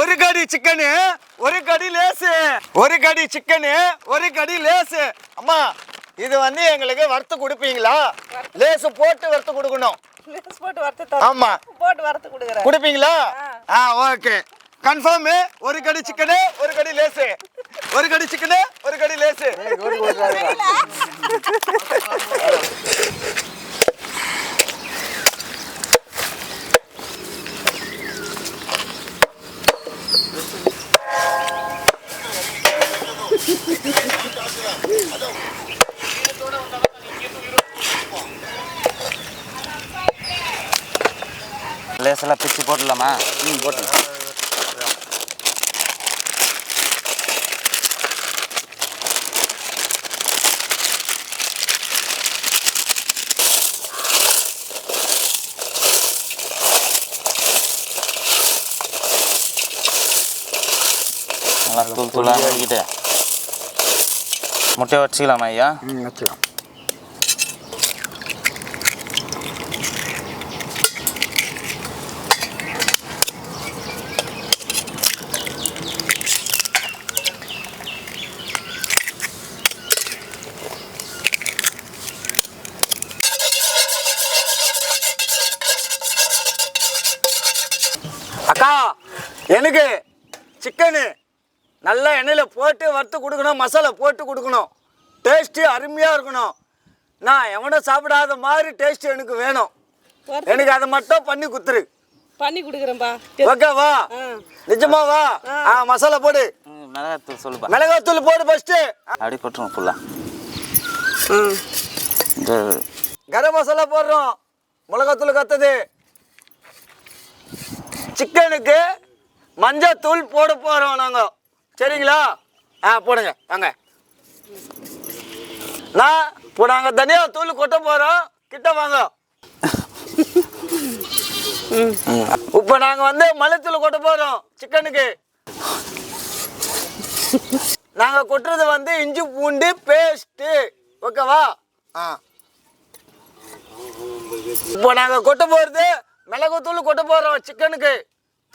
ஒரு கடி சிக்கனு ஒரு கடி லேசு, ஒரு கடி சிக்கனு ஒரு கடி லேசு. அம்மா இது வந்து எங்களுக்கு வறுத்து கொடுப்பீங்களா? லேசு போட்டு வறுத்து கொடுக்கணும். ஆமா போட்டு வறுத்து கொடுக்குறேன். கொடுப்பீங்களா? Okay confirm. ஒரு கடி சிக்கனு ஒரு கடி லேசு, ஒரு கடி சிக்கனு ஒரு கடி லேசு. லேசெல்லாம் பிச்சு போட்டுடலாமா? போட்டு நல்லா தூள் தூளாக நறுக்கிட்டு முட்டையை வச்சுக்கலாமா ஐயா? வச்சுக்கலாம். அக்கா எனக்கு சிக்கனு நல்லா எண்ணெயில் போட்டு வறுத்து கொடுக்கணும், மசாலா போட்டு கொடுக்கணும், டேஸ்ட்டு அருமையாக இருக்கணும். நான் எவனோ சாப்பிடாத மாதிரி டேஸ்ட் எனக்கு வேணும். எனக்கு அதை மட்டும் பண்ணி கொடுத்துரு. பண்ணி கொடுக்குறேன்பா. ஓகேவா? நிஜமாவா? மசாலா போடு. மிளகாத்தூள் சொல்லுப்பா. மிளகாத்தூள் போடு ஃபஸ்ட்டு. அப்படி கொட்டுருவோம் ஃபுல்லாக. கரம் மசாலா போடுறோம், மிளகாத்தூள் கத்துது. சிக்கனுக்கு மஞ்சத்தூள் போட போகிறோம் நாங்கள். சரிங்களா? போடுங்க வாங்க. நான் இப்போ நாங்கள் தனியாக தூள் கொட்ட போகிறோம். கிட்ட வாங்க. இப்போ நாங்கள் வந்து மல்லித்தூள் கொட்ட போகிறோம் சிக்கனுக்கு. நாங்கள் கொட்டுறது வந்து இஞ்சி பூண்டு பேஸ்ட்டு. ஓகேவா? இப்போ நாங்கள் கொட்ட போகிறது மிளகுத்தூள் கொட்ட போகிறோம் சிக்கனுக்கு.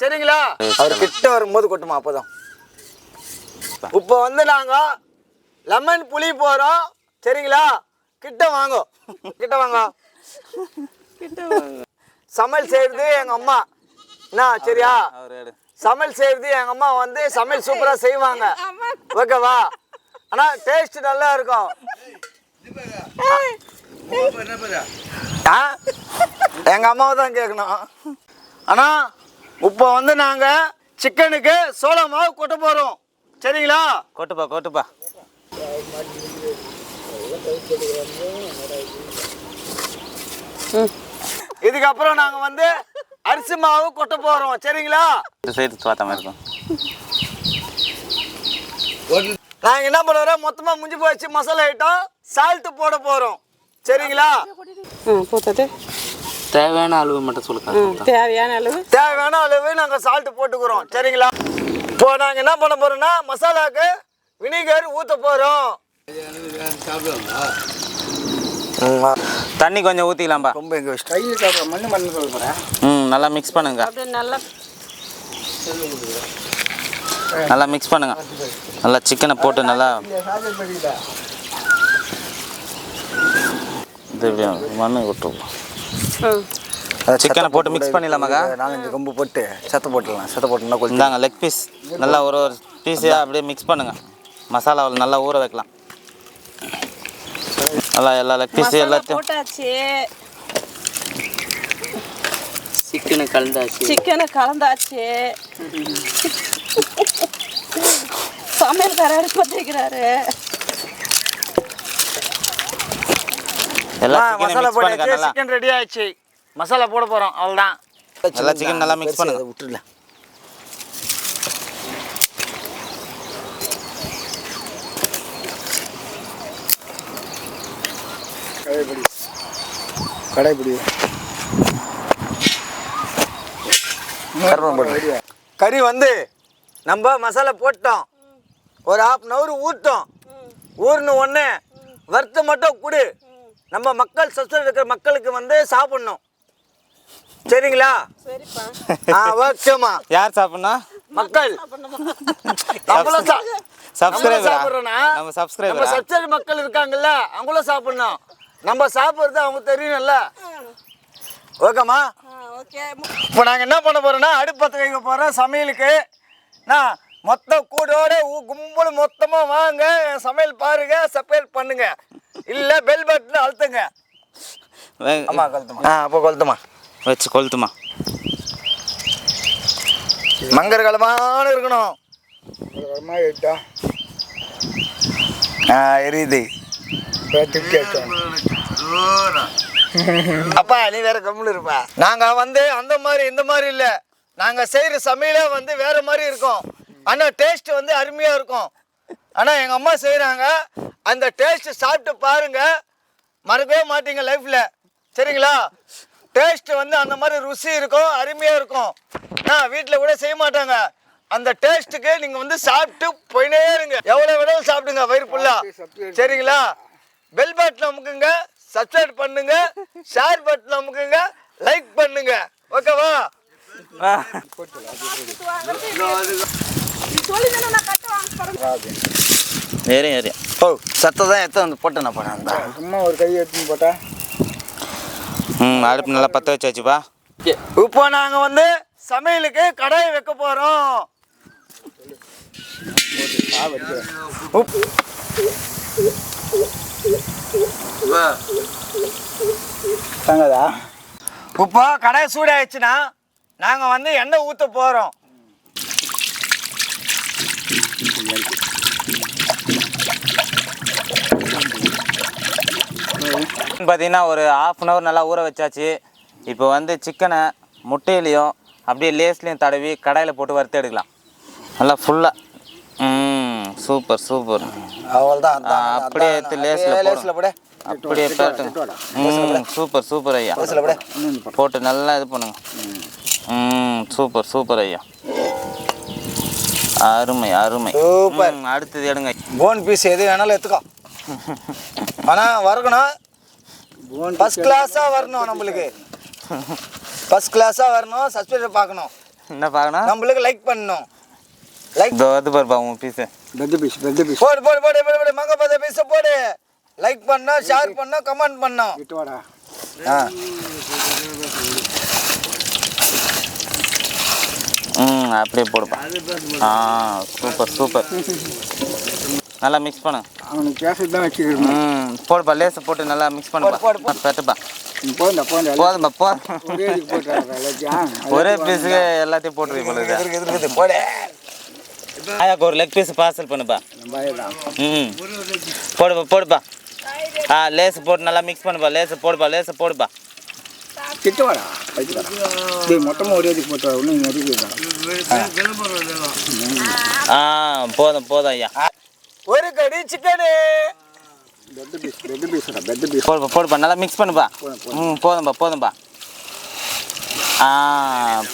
சரிங்களா? அவர் கிட்ட வரும்போது கொட்டுமா அப்போதான். இப்போ வந்து நாங்கள் லெமன் புளி போகிறோம். சரிங்களா? கிட்ட வாங்க, கிட்ட வாங்க. சமையல் செய்கிறது எங்கள் அம்மா என்ன? சரியா? சமையல் செய்கிறது எங்கள் அம்மா வந்து சமையல் சூப்பராக செய்வாங்க. ஓகேவா? ஆனால் டேஸ்ட் நல்லா இருக்கும். எங்கள் அம்மாவை தான் கேட்கணும். ஆனால் இப்போ வந்து நாங்கள் சிக்கனுக்கு சோள மாவு கொட்ட போகிறோம். சரிங்களா? கொட்டுப்பா கொட்டுப்பா. இதுக்கப்புறம் நாங்கள் வந்து அரிசி மாவு கொட்ட போகிறோம். சரிங்களா? சைடு பார்த்தா மாதிரி இருக்கும். நாங்கள் என்ன பண்ணுறோம், மொத்தமாக முடிஞ்சு போச்சு மசாலா ஐட்டம். சால்ட்டு போட போகிறோம். சரிங்களா? போட்டது தேவையான அளவு மட்டும் சொல்லுங்க. தேவையான அளவு நாங்கள் சால்ட்டு போட்டுக்கிறோம். சரிங்களா? இப்போ நாங்கள் என்ன பண்ண போகிறோம்னா மசாலாவுக்கு வினிகர் ஊற்ற போகிறோம். தண்ணி கொஞ்சம் ஊற்றிக்கலாம்பா. ரொம்ப எங்கள் ஸ்டைலில் சாப்பிட்ற மண்ணு சொல்ல போகிறேன். நல்லா மிக்ஸ் பண்ணுங்க. நல்லா மிக்ஸ் பண்ணுங்க. நல்லா சிக்கனை போட்டு நல்லா மண்ணு விட்டுருவோம். சிக்கனை போட்டு மிக்ஸ் பண்ணிடலாமாக்கா? 4-5 கம்பு போட்டு சத்த போட்டுடலாம். சத்த போட்டோம்னா கொஞ்சம் இந்தாங்க லெக் பீஸ். நல்லா ஒரு ஒரு பீஸையாக அப்படியே மிக்ஸ் பண்ணுங்க. மசாலாவில் நல்லா ஊற வைக்கலாம். நல்லா எல்லா லெக் பீஸ் எல்லாத்தையும் போட்டாச்சு. சிக்கனை கலந்தாச்சு. சமையல்கார அடுப்பு பத்திக்கிறாரு. எல்லாம் மசாலா போட்டு சிக்கன் ரெடி ஆயிடுச்சு. மசாலா போட போகிறோம். அவ்வளோதான். எல்லா சிக்கன் நல்லா மிக்ஸ் பண்ணுங்க. விட்டுல கடைப்பிடி கறி வந்து நம்ம மசாலா போட்டோம். ஒரு 1/2 hour ஊற்றோம். ஊர்னு ஒன்று வறுத்து மட்டும் கொடு. நம்ம மக்கள் சப்ஸ்கிரைப் இருக்கிற மக்களுக்கு வந்து சாப்பிடணும். சரிங்களா? சரிப்பா. ஓகேம்மா. யார் சாப்பிடணும்? மக்கள் நம்மளும் சப்ஸ்கிரைபர் சாப்பிட்றோன்னா நம்ம நம்ம சப்ஸ்கிரைபர் சப்ஸ்கிரைபர் மக்கள் இருக்காங்கல்ல அவங்களும் சாப்பிடணும். நம்ம சாப்பிட்றது அவங்க தெரியணும்ல. ஓகேம்மா. ஓகே. இப்போ நாங்கள் என்ன பண்ண போகிறோன்னா அடுப்பு பற்ற வைக்க போகிறோம் சமையலுக்கு. நான் மொத்த கூடோட கும்பல் மொத்தமாக வாங்க சமையல் பாருங்க சமையல் பண்ணுங்க. இல்லை பெல் பட்டன் அழுத்துங்க. அம்மா கொளுத்துமா. அப்போ கொளுத்துமா வச்சு கொளுத்துமா. மங்கரகலமான இருக்கணும். எரியுது. அப்பா நீ வேற கம்முன்னு இருப்பா. நாங்கள் வந்து அந்த மாதிரி இந்த மாதிரி இல்லை. நாங்கள் செய்கிற சமையலே வந்து வேற மாதிரி இருக்கும். ஆனால் டேஸ்ட் வந்து அருமையாக இருக்கும். ஆனால் எங்கள் அம்மா செய்கிறாங்க. அந்த டேஸ்ட் சாப்பிட்டு பாருங்க மறக்கவே மாட்டீங்க லைஃப்பில். சரிங்களா? டேஸ்ட் வந்து அந்த மாதிரி ருசி இருக்கும் அருமையாக இருக்கும். நான் வீட்டில் கூட செய்ய மாட்டாங்க. அந்த டேஸ்ட்டுக்கு நீங்கள் வந்து சாப்பிட்டு போயினே இருங்க. எவ்வளோ வேணாலும் சாப்பிடுங்க வயிறு ஃபுல்லாக. சரிங்களா? பெல் பட்டன் அமுக்குங்க, சப்ஸ்கிரைப் பண்ணுங்க, ஷேர் பட்டன் அமுக்குங்க, லைக் பண்ணுங்க. ஓகேவா? ஏறி ஏறி ஓ சத்தை தான் எடுத்து வந்து போட்டு நான் போனேன். அந்த சும்மா ஒரு கை எடுத்துன்னு போட்டா அடுப்பு நல்லா பற்ற வச்சாச்சுப்பா. இப்போ நாங்கள் வந்து சமையலுக்கு கடாயை வைக்க போகிறோம். தாங்கதா இப்போ கடாய் சூடாயிடுச்சுன்னா நாங்கள் வந்து எண்ணெய் ஊற்ற போகிறோம். பார்த்தீங்கன்னா ஒரு 1/2 hour நல்லா ஊற வச்சாச்சு. இப்போ வந்து சிக்கனை முட்டையிலையும் அப்படியே லேஸ்லையும் தடவி கடாயில் போட்டு வறுத்து எடுக்கலாம் நல்லா ஃபுல்லாக. Super super. அவ்வளோதான். அப்படியே எடுத்து லேஸில் போட அப்படியே பேட்டுங்க. சூப்பர் சூப்பர் ஐயா. போட்டு நல்லா இது பண்ணுங்க. சூப்பர் சூப்பர் ஐயா. அருமை அருமை. சூப்பர். அடுத்தது எடுங்க. போன் பீஸ் எது வேணாலும் எடுத்துக்கோ. ஆனால் வரணும் ஃபஸ்ட் கிளாஸாக வரணும். நம்மளுக்கு ஃபஸ்ட் கிளாஸாக வரணும். சப்ஸ்கிரைப் பார்க்கணும். என்ன பார்க்கணும்? நம்மளுக்கு லைக் பண்ணணும். லைக் இது பாருப்பா உன் பீஸு. பெட்டு பீஸ் போடு போடு போடு போடு போடு மங்க பார்த்த பீஸை போடு. லைக் பண்ணோம், ஷேர் பண்ணோம், கமெண்ட் பண்ணோம். விட்டு வாடா. அப்படியே போடுப்பா. Super super. நல்லா மிக்ஸ் பண்ணு. அவனுக்கு கேசட் தான் வச்சுக்கிறேன். போடுப்பா லேஸை போட்டு நல்லா மிக்ஸ் பண்ணுப்பா. பெட்டுப்பா. போதும்பா போதும். ஒரே பீஸுக்கு எல்லாத்தையும் போட்டுருக்கீங்க. போடு. ஆயாக்கு ஒரு லெக் பீஸ் பார்சல் பண்ணுப்பா. போடுப்பா போடுப்பா. லேஸ் போட்டு நல்லா மிக்ஸ் பண்ணுப்பா. லேஸை போடுப்பா லேஸை போடுப்பா. கிட்ட வாடா. மொத்தமாக ஒரே இதுக்கு போட்டு ஒன்றும் போதும் போதும் ஐயா. ஒரு கடி சிக்கனு. பெட்டு பீஸ் போடுப்பா போடுப்பா நல்லா மிக்ஸ் பண்ணுப்பா. போதும்பா போதும்பா.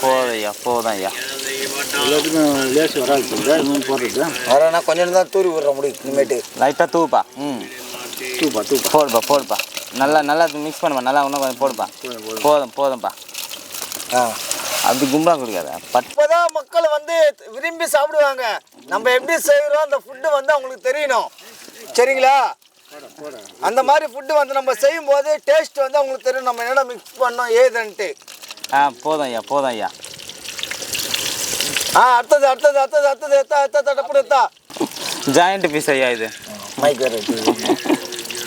போதும் ஐயா போதும் ஐயா. எல்லாத்துக்கும் லேஸ் வராது போடுறது. வரேன்னா கொஞ்சம் தான் தூரி விடுற முடியும். இனிமேட்டு லைட்டாக தூப்பா. தூப்பா போடுப்பா போடுப்பா. நல்லா நல்லா மிக்ஸ் பண்ணுப்பா. நல்லா இன்னும் கொஞ்சம் போடுப்பா. போதும் போதும்ப்பா. அப்படி கும்பலாக கொடுக்காத. இப்போதான் மக்கள் வந்து விரும்பி சாப்பிடுவாங்க. நம்ம எப்படி செய்கிறோம் அந்த ஃபுட்டு வந்து அவங்களுக்கு தெரியணும். சரிங்களா? அந்த மாதிரி ஃபுட்டு வந்து நம்ம செய்யும் போது டேஸ்ட் வந்து அவங்களுக்கு தெரியும். நம்ம என்னென்ன மிக்ஸ் பண்ணோம் ஏதுன்ட்டு. போதும் ஐயா போதும் ஐயா. அடுத்தது அடுத்தது அடுத்தது அடுத்தது எத்தா ஜாயிண்ட் பீஸ் ஐயா இது.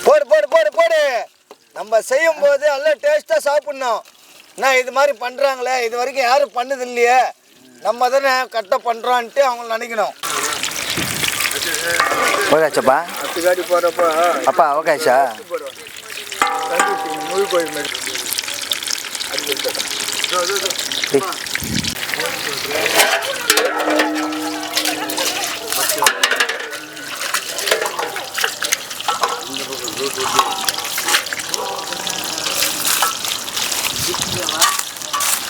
போடு போடு போடு போடு. நம்ம செய்யும் போது எல்லாம் டேஸ்ட்டாக சாப்பிட்ணும். நான் இது மாதிரி பண்ணுறாங்களே இது வரைக்கும் யாரும் பண்ணது இல்லையே நம்ம தானே கரெக்டாக பண்ணுறோன்ட்டு அவங்க நினைக்கணும். ஓகேச்சாப்பா. 10 காடி போகிறப்ப அப்பா ஓகேச்சா. முழு கோயில்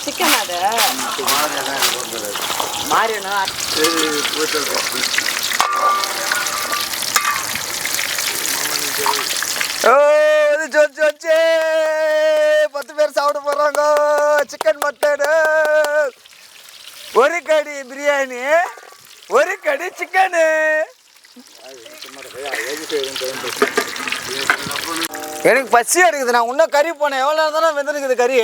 சிக்கன் அது மாறினா வச்சு 10 பேர் சாப்பிட போறாங்க. சிக்கன் மட்டன் ஒரு கடி பிரியாணி, ஒரு கடி சிக்கனு. எனக்கு பசி எடுக்குது. நான் இன்னும் கறி போனேன். எவ்வளோ நேரம் தானே வெந்துருக்குது கறி.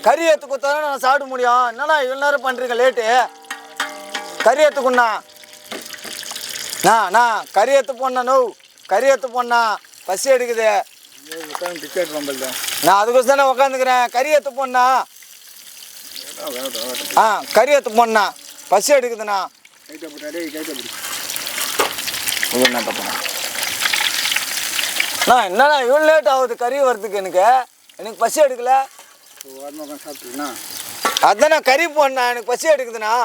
கறி எடுத்து கொடுத்தாலும் நான் சாப்பிட முடியும். என்னண்ணா இவ்வளோ நேரம் பண்ணுறீங்க லேட்டு? கறி எடுத்துக்குண்ணா. நான் கறி எடுத்து போடணும். நோ கறி எடுத்து போடணா. பசி எடுக்குது. நான் அதுக்கோசம் தானே உக்காந்துக்கிறேன். கறி எடுத்து போடணா. கறி எடுத்து போடணா. பசி எடுக்குதுண்ணா. என்னண்ணா இவ்வளோ லேட் ஆகுது கறி வர்றதுக்கு? எனக்கு பசி எடுக்கல. அதாண்ணா கறி போடணா. எனக்கு பசி எடுக்குதுண்ணா.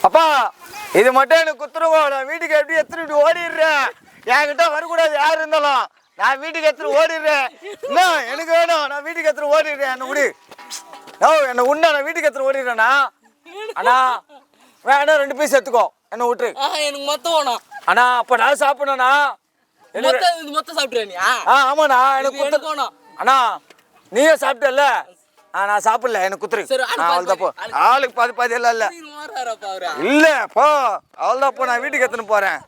அப்பா இது மட்டும் எனக்கு குத்துருவோம். நான் வீட்டுக்கு எப்படி எடுத்துட்டு ஓடிடுறேன். என்கிட்ட வரக்கூடாது யார் இருந்தாலும். நான் வீட்டுக்கு எடுத்துட்டு ஓடிடுறேன். என்ன எனக்கு வேணும். நான் வீட்டுக்கு எடுத்துட்டு ஓடிடுறேன். என்ன விடு. என்ன உண்டா? நான் வீட்டுக்கு எடுத்துட்டு ஓடிடுறேண்ணா. அண்ணா வேணா 2 பீஸ் எடுத்துக்கோ. என்ன விட்டுரு. எனக்கு மொத்தம் வேணும் அண்ணா. அப்ப நான் சாப்பிடணும்ண்ணா. மொத்தம் சாப்பிட்டுருவியா? ஆமாண்ணா எனக்கு வேணும். அண்ணா நீயே சாப்பிட்டல. நான் சாப்பிடல. எனக்கு குத்துரு. அவ்வளோதான் போ. ஆளுக்கு பாதி பாதி எல்லாம் இல்லை இல்லை போ. அவ்வளோதான் போ. நான் வீட்டுக்கு எடுத்துன்னு போறேன்.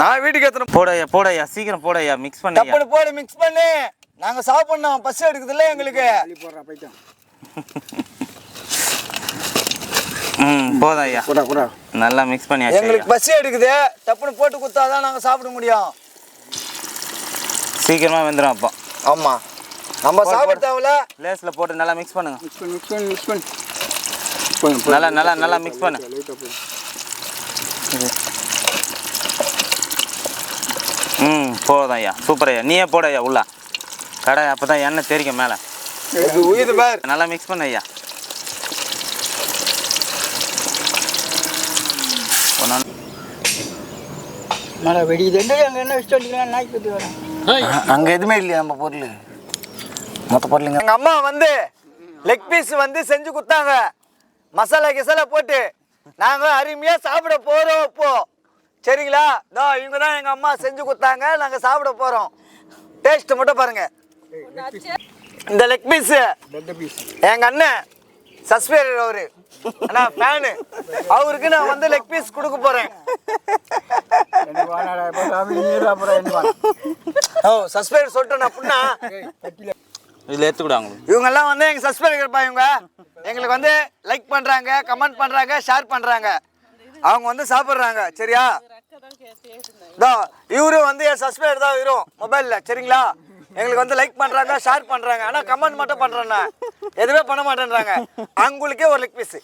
நான் வீட்டுக்கு எடுத்துன்னு போடையா சீக்கிரம் போடையா. மிக்ஸ் பண்ணி டப்புனு போடு. மிக்ஸ் பண்ணி நாங்க சாப்பிடணும். பசி எடுக்குது இல்லை எங்களுக்கு. போதையா நல்லா மிக்ஸ் பண்ணி. எங்களுக்கு பசி எடுக்குது. டப்புனு போட்டு குத்தாதான் நாங்க சாப்பிட முடியும். சீக்கிரமா வெந்துடும் அப்போ. ஆமா நம்ம சாப்பிட தேவையில்ல. லேஸ்ல போட்டு நல்லா மிக்ஸ் பண்ணுங்க. மிக்ஸ் பண்ணு. நல்லா மிக்ஸ் பண்ணு. போதையா சூப்பர் ஐயா. நீயே போடையா உள்ள கடை. அப்பதான் எண்ணெய் தெரிக்கும் மேலே. உயிர் பார். நல்லா மிக்ஸ் பண்ண ஐயா. மழை வெடிக்குது. அங்கே என்ன வச்சுட்டு வந்துக்கலாம். நாய்க்கு பற்றி வரேன். அங்க எதுவுமே இல்லையா நம்ம பொருள். மொத்த பொருளுங்க. எங்க அம்மா வந்து லெக் பீஸ் வந்து செஞ்சு கொடுத்தாங்க. மசாலா கிசாலா போட்டு நாங்க அருமையா சாப்பிட போறோம் இப்போ. சரிங்களா? இவங்க தான் எங்க அம்மா செஞ்சு கொடுத்தாங்க. நாங்க சாப்பிட போறோம். டேஸ்ட் மட்டும் பாருங்க. இந்த லெக் பீஸ் எங்க அண்ணன் சஸ்பெண்டர் அவரு. ஆனா ஃபேனு அவருக்கு நான் வந்து லெக் பீஸ் கொடுக்க போறேன். சஸ்பெண்டர் சொல்லிட்டேன் அப்படின்னா இதில் எடுத்துக்கிடாங்க. இவங்க எல்லாம் வந்து எங்க சஸ்பெண்டர். இவங்க எங்களுக்கு வந்து லைக் பண்றாங்க, கமெண்ட் பண்றாங்க, ஷேர் பண்றாங்க. அவங்க வந்து சாப்பிட்றாங்க. சரியா? இவரு வந்து என் சஸ்பெண்டர் தான் இவரும் மொபைல்ல. சரிங்களா? எங்களுக்கு வந்து லைக் பண்றாங்க, ஷேர் பண்றாங்க. ஆனா கமெண்ட் மட்டும் பண்றேன்னா எதுவுமே பண்ண மாட்டேன்றாங்க. அவங்களுக்கே ஒரு லெக் பீஸ்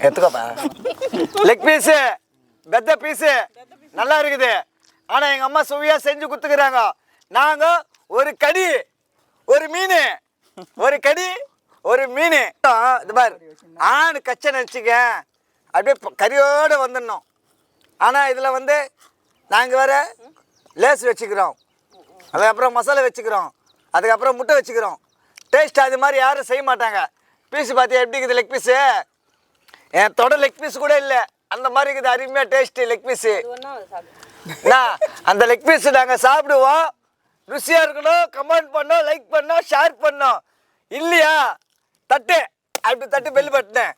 எடுத்துக்கோப்பா. லெக் பீஸ் பெத்த பீஸ் நல்லா இருக்குது. ஆனா எங்க அம்மா சுவையா செஞ்சு கொடுத்துக்கிறாங்க. நாங்க ஒரு கடி ஒரு மீன், ஒரு கடி ஒரு மீன். இது பாரு ஆணு கச்சை நினச்சிக்க அப்படியே கறியோடு வந்துடணும். ஆனால் இதில் வந்து நாங்கள் வேறு லேஸ் வச்சுக்கிறோம். அதுக்கப்புறம் மசாலா வச்சுக்கிறோம். அதுக்கப்புறம் முட்டை வச்சுக்கிறோம். டேஸ்ட் அது மாதிரி யாரும் செய்ய மாட்டாங்க. பீஸு பார்த்தியா எப்படி இருக்குது? லெக் பீஸு என் தொடர் லெக் பீஸ் கூட இல்லை. அந்த மாதிரி இருக்குது. அருமையாக டேஸ்ட்டு லெக் பீஸு. அந்த லெக் பீஸு நாங்கள் சாப்பிடுவோம். ருசியாக இருக்கணும். கமெண்ட் பண்ணோம், லைக் பண்ணோம், ஷேர் பண்ணோம். இல்லையா தட்டு அப்படி தட்டு பெல் பட்டினேன்.